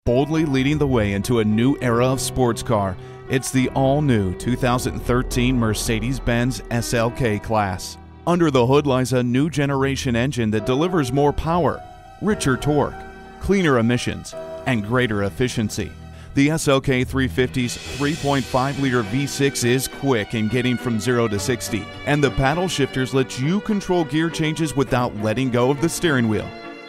Boldly leading the way into a new era of sports car, it's the all-new 2013 Mercedes-Benz SLK class. Under the hood lies a new generation engine that delivers more power, richer torque, cleaner emissions, and greater efficiency. The SLK 350's 3.5-liter V6 is quick in getting from 0 to 60, and the paddle shifters let you control gear changes without letting go of the steering wheel.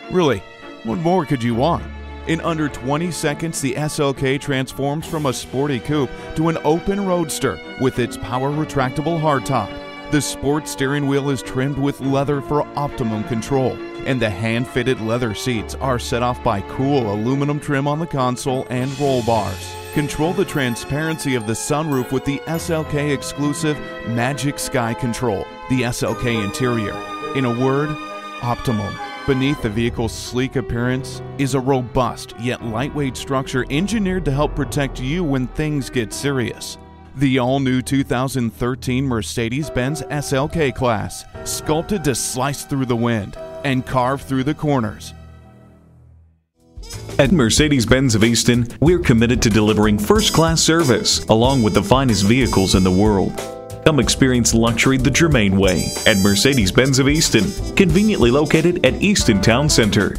Really, what more could you want? In under 20 seconds, the SLK transforms from a sporty coupe to an open roadster with its power retractable hardtop. The sports steering wheel is trimmed with leather for optimum control, and the hand-fitted leather seats are set off by cool aluminum trim on the console and roll bars. Control the transparency of the sunroof with the SLK exclusive Magic Sky Control. The SLK interior, in a word, optimum. Beneath the vehicle's sleek appearance is a robust yet lightweight structure engineered to help protect you when things get serious. The all-new 2013 Mercedes-Benz SLK class, sculpted to slice through the wind and carve through the corners. At Mercedes-Benz of Easton, we're committed to delivering first-class service along with the finest vehicles in the world. Come experience luxury the Germain way at Mercedes-Benz of Easton, conveniently located at Easton Town Center.